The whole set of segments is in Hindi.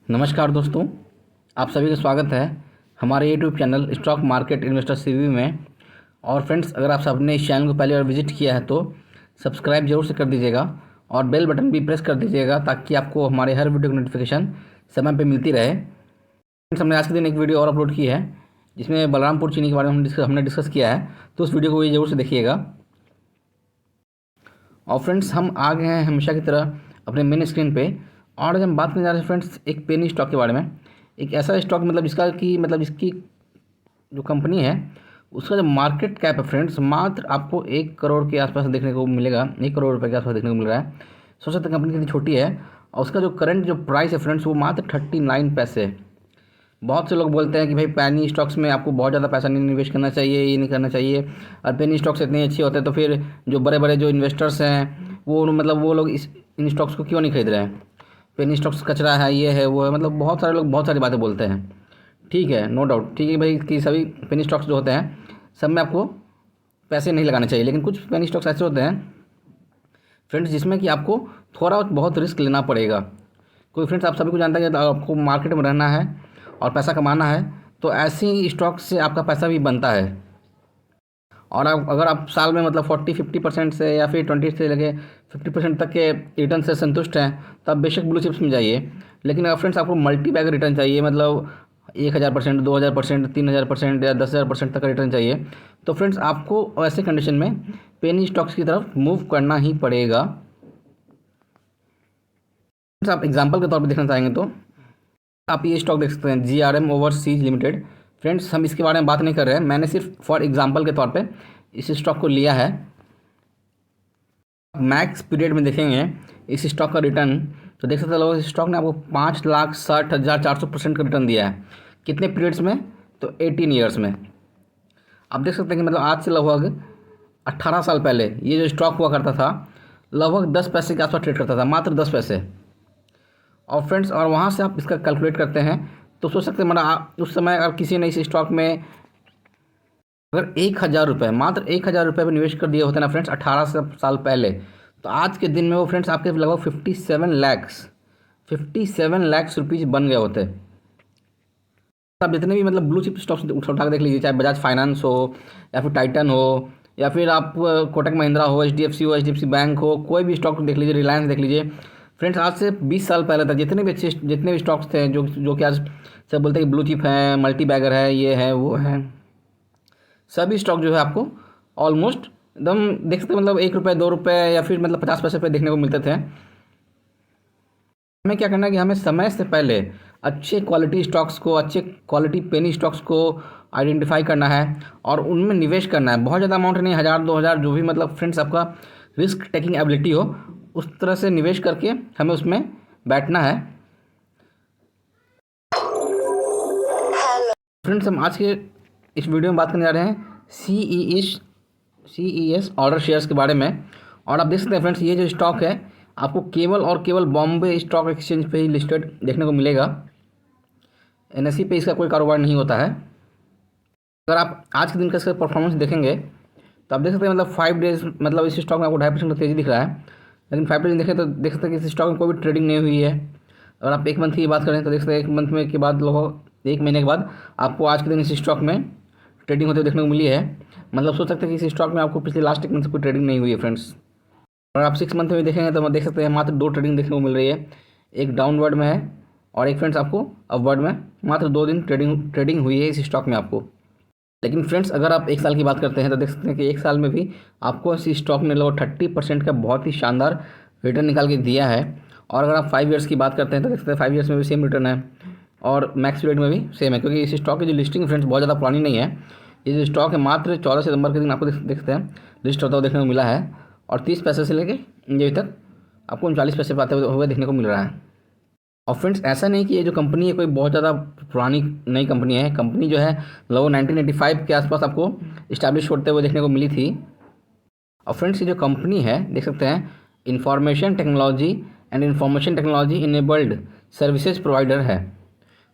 नमस्कार दोस्तों, आप सभी का स्वागत है हमारे YouTube channel stock market investor CV में। और फ्रेंड्स, अगर आप सबने इस चैनल को पहले बार विजिट किया है तो सब्सक्राइब जरूर से कर दीजिएगा और बेल बटन भी प्रेस कर दीजिएगा ताकि आपको हमारे हर वीडियो की नोटिफिकेशन समय पर मिलती रहे। फ्रेंड्स, हमने आज के दिन एक वीडियो और अपलोड की है जिसमें बलरामपुर चीनी के बारे में हमने डिस्कस किया है, तो उस वीडियो को भी जरूर से देखिएगा। और फ्रेंड्स, हम आ गए हैं हमेशा की तरह अपने मेन स्क्रीन पे और आज हम बात करने जा रहे हैं फ्रेंड्स एक पेनी स्टॉक के बारे में। एक ऐसा स्टॉक इसकी जो कंपनी है उसका जो मार्केट कैप है फ्रेंड्स मात्र आपको 1 करोड़ के आसपास देखने को मिलेगा, 1 करोड़ रुपए के आसपास देखने को मिल रहा है। सोच सकते हैं कंपनी कितनी छोटी है। और उसका जो करंट जो प्राइस है फ्रेंड्स वो मात्र 39 पैसे। बहुत से लोग बोलते हैं कि भाई पेनी स्टॉक्स में आपको बहुत ज़्यादा पैसा नहीं निवेश करना चाहिए, ये नहीं करना चाहिए, और पेनी स्टॉक्स इतने अच्छे होते हैं तो फिर जो बड़े बड़े जो इन्वेस्टर्स हैं वो लोग इन स्टॉक्स को क्यों नहीं खरीद रहे हैं, पेनी स्टॉक्स कचरा है, ये है वो है। बहुत सारे लोग बहुत सारी बातें बोलते हैं। ठीक है, नो डाउट, ठीक है भाई कि सभी पेनी स्टॉक्स जो होते हैं सब में आपको पैसे नहीं लगाने चाहिए, लेकिन कुछ पेनी स्टॉक्स ऐसे होते हैं फ्रेंड्स जिसमें कि आपको थोड़ा बहुत रिस्क लेना पड़ेगा। कोई फ्रेंड्स आप सभी को जानता है कि आपको मार्केट में रहना है और पैसा कमाना है तो ऐसी स्टॉक से आपका पैसा भी बनता है। और अगर आप साल में 40-50% से या फिर 20 से लगे 50% तक के रिटर्न से संतुष्ट हैं तो आप बेशक ब्लू चिप्स में जाइए। लेकिन अगर फ्रेंड्स आपको मल्टी बैग रिटर्न चाहिए, 1000%, 2000%, 3000% या 10,000% तक का रिटर्न चाहिए, तो फ्रेंड्स आपको ऐसे कंडीशन में पेनी स्टॉक्स की तरफ मूव करना ही पड़ेगा। आप एग्जाम्पल के तौर पर देखना चाहेंगे तो आप ये स्टॉक देख सकते हैं, GRM ओवरसीज लिमिटेड। फ्रेंड्स, हम इसके बारे में बात नहीं कर रहे हैं, मैंने सिर्फ फॉर एग्जांपल के तौर पे इस स्टॉक को लिया है। मैक्स पीरियड में देखेंगे इस स्टॉक का रिटर्न तो देख सकते हैं लोग, इस स्टॉक ने आपको 5,60,400% का रिटर्न दिया है। कितने पीरियड्स में? तो 18 ईयर्स में। आप देख सकते हैं कि आज से लगभग 18 साल पहले ये जो स्टॉक हुआ करता था लगभग 10 पैसे के आसपास ट्रेड करता था, मात्र 10 पैसे। और फ्रेंड्स, और वहाँ से आप इसका कैलकुलेट करते हैं तो सोच सकते हैं उस समय अगर किसी ने इस स्टॉक में अगर 1,000 रुपये, मात्र 1,000 रुपये पर निवेश कर दिए होते ना फ्रेंड्स 18 साल पहले, तो आज के दिन में वो फ्रेंड्स आपके लगभग 57 लाख रुपीज़ बन गए होते। आप जितने भी ब्लू चिप स्टॉक्स उठा के देख लीजिए, चाहे बजाज फाइनेंस हो या फिर टाइटन हो या फिर आप कोटक महिंद्रा हो, HDFC बैंक हो, कोई भी स्टॉक देख लीजिए, रिलायंस देख लीजिए फ्रेंड्स, आज से 20 साल पहले तक जितने भी स्टॉक्स थे जो कि आज सब बोलते हैं कि ब्लू चिप है, मल्टी बैगर है, ये है वो है, सभी स्टॉक जो है आपको ऑलमोस्ट एकदम देख सकते हैं 1 रुपये, 2 रुपये या फिर 50 पैसे पे देखने को मिलते थे। हमें क्या करना है कि हमें समय से पहले अच्छे क्वालिटी स्टॉक्स को, अच्छे क्वालिटी पेनी स्टॉक्स को आइडेंटिफाई करना है और उनमें निवेश करना है। बहुत ज़्यादा अमाउंट नहीं, 1,000-2,000 जो भी फ्रेंड्स आपका रिस्क टेकिंग एबिलिटी हो उस तरह से निवेश करके हमें उसमें बैठना है। फ्रेंड्स, हम आज के इस वीडियो में बात करने जा रहे हैं CES ऑर्डर शेयर्स के बारे में। और आप देख सकते हैं फ्रेंड्स, ये जो स्टॉक है आपको केवल और केवल बॉम्बे स्टॉक एक्सचेंज पे ही लिस्टेड देखने को मिलेगा। NSE पे इसका कोई कारोबार नहीं होता है। अगर आप आज के दिन का इसका परफॉर्मेंस देखेंगे तो आप देख सकते हैं 5 डेज इस स्टॉक में आपको 2.5% का तेज़ी दिख रहा है, लेकिन 5 डेज देखें तो देख सकते हैं कि इस स्टॉक में कोई भी ट्रेडिंग नहीं हुई है। अगर आप 1 मंथ की बात करें तो देख सकते हैं 1 मंथ में के बाद लगभग 1 महीने के बाद आपको आज के दिन इस स्टॉक में ट्रेडिंग होते हुए देखने को मिली है। सोच सकते हैं कि इस स्टॉक में आपको पिछले लास्ट 1 मंथ से कोई ट्रेडिंग नहीं हुई है फ्रेंड्स। अगर आप 6 मंथ में देखेंगे तो देख सकते हैं मात्र 2 ट्रेडिंग देखने को मिल रही है, एक डाउनवर्ड में है और एक फ्रेंड्स आपको अपवर्ड में। मात्र 2 दिन ट्रेडिंग हुई है इस स्टॉक में आपको। लेकिन फ्रेंड्स, अगर आप 1 साल की बात करते हैं तो देख सकते हैं कि 1 साल में भी आपको इस स्टॉक ने लगभग 30% का बहुत ही शानदार रिटर्न निकाल के दिया है। और अगर आप 5 ईयर्स की बात करते हैं तो देख सकते हैं 5 ईयर्स में भी सेम रिटर्न है और मैक्स पीरियड में भी सेम है, क्योंकि इस स्टॉक की जो लिस्टिंग फ्रेंड्स बहुत ज़्यादा पुरानी नहीं है। ये जो स्टॉक है मात्र 14 सितंबर के दिन आपको देखते हैं लिस्ट होता हुआ देखने को मिला है और 30 पैसे से लेके अभी तक आपको 39 पैसे पाते हुए देखने को मिल रहा है। और फ्रेंड्स, ऐसा नहीं कि ये जो कंपनी है कोई बहुत ज़्यादा पुरानी नई कंपनी है। कंपनी जो है लगभग 1985 के आसपास आपको इस्टेब्लिश होते हुए देखने को मिली थी। और फ्रेंड्स, ये जो कंपनी है देख सकते हैं information technology enabled services provider है।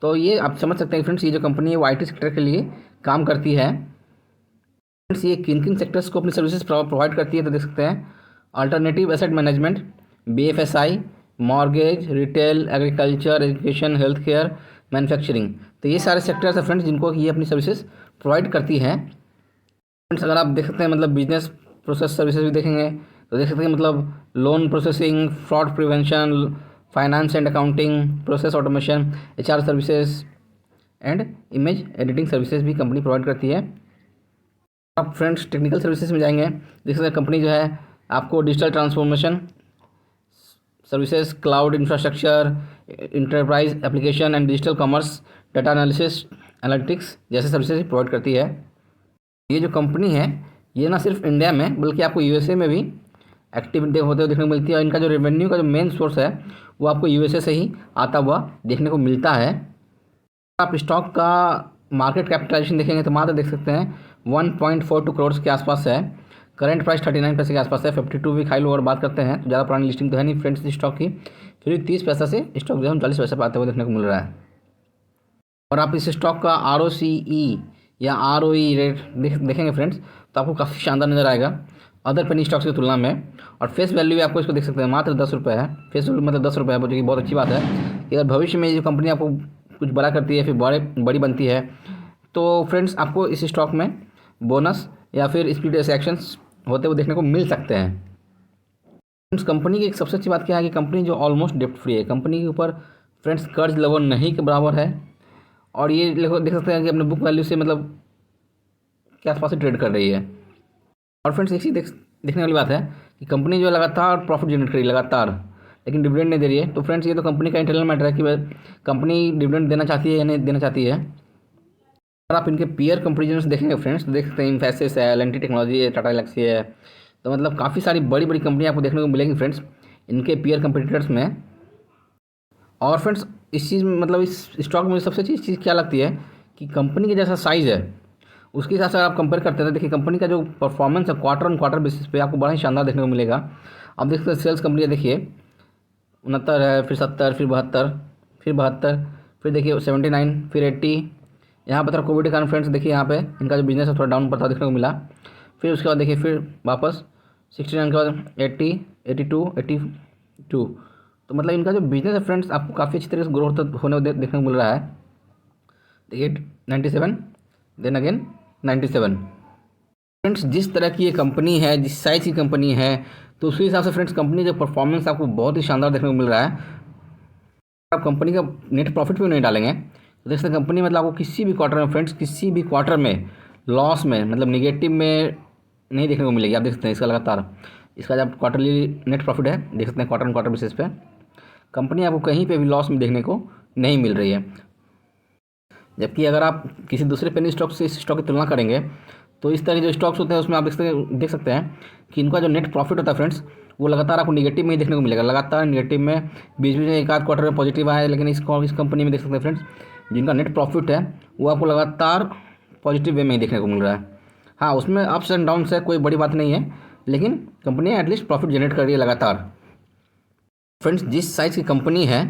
तो ये आप समझ सकते हैं फ्रेंड्स, ये जो कंपनी है वो IT सेक्टर के लिए काम करती है। फ्रेंड्स, ये किन सेक्टर्स को अपनी सर्विसेज प्रोवाइड करती है तो देख सकते हैं alternative asset management, BFSI, mortgage, retail, agriculture, education, health care, manufacturing. तो ये सारे सेक्टर्स है फ्रेंड्स जिनको ये अपनी सर्विसेज प्रोवाइड करती हैं। फ्रेंड्स अगर आप देख सकते हैं मतलब बिजनेस प्रोसेस सर्विसेज भी देखेंगे तो देख सकते हैं मतलब loan processing, fraud prevention, finance and accounting, process automation, HR services and image editing services भी कंपनी प्रोवाइड करती है। आप फ्रेंड्स टेक्निकल सर्विसेज में जाएंगे, देख सकते हैं कंपनी जो है आपको digital transformation services, cloud infrastructure, enterprise application and digital commerce, data analysis, analytics जैसे सर्विसेज प्रोवाइड करती है। ये जो कंपनी है ये ना सिर्फ इंडिया में बल्कि आपको USA में भी एक्टिव होते हुए देखने को मिलती है। और इनका जो रेवेन्यू का जो मेन सोर्स है वो आपको USA से ही आता हुआ देखने को मिलता है। आप स्टॉक का मार्केट कैपिटलाइजेशन देखेंगे तो मात्र देख सकते हैं 1.42 करोड़ के आसपास है। करंट प्राइस 39 पैसे के आसपास है। 52 वीक हाई लो और बात करते हैं तो ज़्यादा पुरानी लिस्टिंग तो है नहीं फ्रेंड्स इस स्टॉक की, फिर भी 30 पैसा से स्टॉक जो है 39 पैसे पर आते हुए देखने को मिल रहा है। और आप इस स्टॉक का ROCE या ROE रेट देखेंगे फ्रेंड्स तो आपको काफ़ी शानदार नज़र आएगा अदर पेनी स्टॉक्स की तुलना में। और फेस वैल्यू भी आपको इसको देख सकते हैं मात्र 10 रुपये है। फेस वैल्यू मतलब 10 रुपये है, जो कि बहुत अच्छी बात है कि अगर भविष्य में ये जो कंपनी आपको कुछ बड़ा करती है फिर बड़ी बनती है तो फ्रेंड्स आपको इस स्टॉक में बोनस या फिर स्प्लिट एक्शंस होते हुए देखने को मिल सकते हैं। फ्रेंड्स कंपनी की एक सबसे अच्छी बात क्या है कि कंपनी जो ऑलमोस्ट डेप्ट फ्री है, कंपनी के ऊपर फ्रेंड्स कर्ज लगभग नहीं के बराबर है। और ये देख सकते हैं कि अपने बुक वैल्यू से मतलब के आसपास से ट्रेड कर रही है। और फ्रेंड्स एक चीज़ देखने वाली बात है कि कंपनी जो लगातार प्रॉफिट जनरेट कर रही है लगातार, लेकिन डिविडेंड नहीं दे रही है। तो फ्रेंड्स ये तो कंपनी का इंटरनल मैटर है कि कंपनी डिविडेंड देना चाहती है या नहीं देना चाहती है। अगर आप इनके पीयर कंपेरिजन देखेंगे फ्रेंड्स तो देख सकते हैं इन्फोसिस है, L&T टेक्नोलॉजी है, टाटा एलेक्सी है। तो मतलब काफ़ी सारी बड़ी बड़ी कंपनियाँ आपको देखने को मिलेंगी फ्रेंड्स इनके पीयर कंपटीटर्स में। और फ्रेंड्स इस चीज़ में मतलब इस स्टॉक में सबसे अच्छी चीज़ क्या लगती है कि कंपनी के जैसा साइज़ है उसके हिसाब से आप कंपेयर करते हैं तो देखिए कंपनी का जो परफॉर्मेंस है क्वार्टर ऑन क्वार्टर बेसिस पे आपको बड़ा ही शानदार देखने को मिलेगा। आप देख सकते हैं सेल्स कंपनी देखिए 69 है, फिर 70, फिर 72, फिर 72, फिर देखिए 79, फिर 80। यहाँ पर थोड़ा कोविड के कारण फ्रेंड्स देखिए यहाँ पे इनका जो बिजनेस है थोड़ा डाउन पड़ता देखने को मिला। फिर उसके बाद देखिए फिर वापस 69 के बाद 80, 82, 82। तो मतलब इनका जो बिजनेस है फ्रेंड्स आपको काफ़ी अच्छी तरीके से ग्रोथ होने देखने को मिल रहा है। देखिए 97, देन अगेन 97। फ्रेंड्स जिस तरह की ये कंपनी है, जिस साइज़ की कंपनी है, तो उसके हिसाब से फ्रेंड्स कंपनी का परफॉर्मेंस आपको बहुत ही शानदार देखने को मिल रहा है। आप कंपनी का नेट प्रॉफिट भी नहीं डालेंगे तो देख सकते कंपनी मतलब आपको किसी भी क्वार्टर में फ्रेंड्स किसी भी क्वार्टर में लॉस में मतलब निगेटिव में नहीं देखने को मिलेगी। आप देख सकते हैं इसका लगातार इसका जब क्वार्टरली नेट प्रॉफिट है देख सकते हैं क्वार्टर ऑन क्वार्टर बेसिस पे कंपनी आपको कहीं पे भी लॉस में देखने को नहीं मिल रही है। जबकि अगर आप किसी दूसरे पेनी स्टॉक से इस स्टॉक की तुलना करेंगे तो इस तरह के जो स्टॉक्स होते हैं उसमें आप देख सकते हैं कि इनका जो नेट प्रॉफिट होता है फ्रेंड्स वो लगातार आपको निगेटिव में ही देखने को मिलेगा। लगातार निगेटिव में बीच में एक आध क्वार्टर में पॉजिटिव आया है, लेकिन इस कंपनी में देख सकते हैं फ्रेंड्स जिनका नेट प्रॉफिट है वो आपको लगातार पॉजिटिव वे में ही देखने को मिल रहा है। हाँ उसमें अप्स एंड डाउन्स है, कोई बड़ी बात नहीं है, लेकिन कंपनी एटलीस्ट प्रॉफिट जनरेट कर रही है लगातार। फ्रेंड्स जिस साइज़ की कंपनी है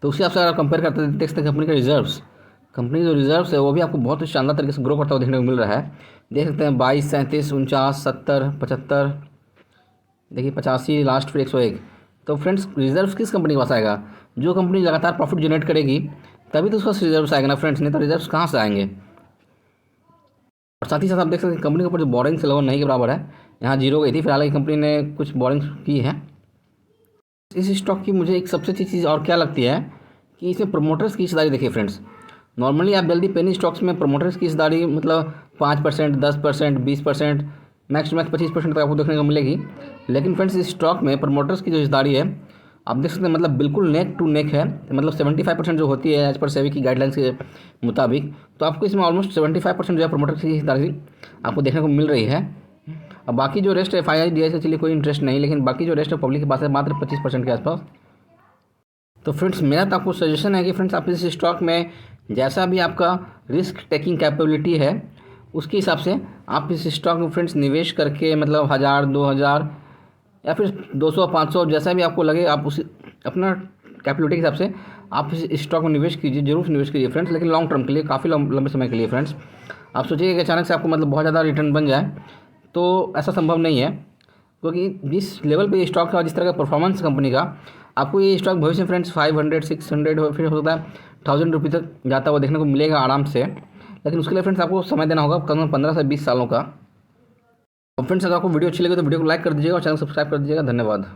तो उसी आपसे अगर कंपेयर करते हैं देख सकते हैं कंपनी का रिजर्व्स, कंपनी जो रिजर्व्स है वो भी आपको बहुत ही शानदार तरीके से ग्रो करता हुआ देखने को मिल रहा है। देख सकते हैं 22, 37, 49, 70, 75, देखिए 85, लास्ट फिर 101। तो फ्रेंड्स रिजर्व्स किस कंपनी के पास आएगा? जो कंपनी लगातार प्रॉफिट जनरेट करेगी तभी तो उसका रिजर्व्स आएगा ना फ्रेंड्स, नहीं तो रिजर्व्स कहाँ से आएंगे। और साथ ही साथ आप देख सकते हैं कंपनी के ऊपर जो बोरिंग से लगभग नहीं के बराबर है, यहाँ जीरो गई थी, फिलहाल ये कंपनी ने कुछ बोरिंग की है। इस स्टॉक की मुझे एक सबसे अच्छी चीज़ और क्या लगती है कि इसमें प्रोमोटर्स की हिस्सेदारी देखिए फ्रेंड्स। नॉर्मली आप जल्दी पेनी स्टॉक्स में प्रोमोटर्स की हिस्सेदारी मतलब 5%, 10%, 20%, मैक्स 25% तक आपको देखने को मिलेगी। लेकिन फ्रेंड्स इस स्टॉक में प्रोमोटर्स की जो हिस्सेदारी है आप देख सकते हैं मतलब बिल्कुल नेक टू नेक है, मतलब 75% जो होती है एज पर सेबी की गाइडलाइंस के मुताबिक, तो आपको इसमें ऑलमोस्ट 75% जो है प्रोमोटर्स की हिस्सेदारी आपको देखने को मिल रही है। अब बाकी जो रेस्ट है FII DII के चलिए कोई इंटरेस्ट नहीं, लेकिन बाकी जो रेस्ट है पब्लिक के पास है मात्र 25% के आसपास। तो फ्रेंड्स मेरा तो आपको सजेशन है कि फ्रेंड्स आप इस स्टॉक में जैसा भी आपका रिस्क टेकिंग कैपेबिलिटी है उसके हिसाब से आप इस स्टॉक में फ्रेंड्स निवेश करके मतलब 1000, 2000 या फिर 200, 500 जैसा भी आपको लगे आप उस अपना कैपेबिलिटी के हिसाब से आप इस स्टॉक में निवेश कीजिए, जरूर निवेश कीजिए फ्रेंड्स, लेकिन लॉन्ग टर्म के लिए, काफ़ी लंबे समय के लिए फ्रेंड्स। आप सोचिए कि अचानक से आपको मतलब बहुत ज़्यादा रिटर्न बन जाए तो ऐसा संभव नहीं है, क्योंकि जिस लेवल पे ये स्टॉक है और जिस तरह का परफॉर्मेंस कंपनी का आपको ये स्टॉक भविष्य में फ्रेंड्स 500 600 फिर हो सकता है 1000 रुपये तक जाता हुआ देखने को मिलेगा आराम से, लेकिन उसके लिए फ्रेंड्स आपको समय देना होगा कम से कम 15 से 20 सालों का। और फ्रेंड्स अगर आपको वीडियो अच्छी लगे तो वीडियो को लाइक कर दीजिएगा और चैनल सब्सक्राइब कर दीजिएगा। धन्यवाद।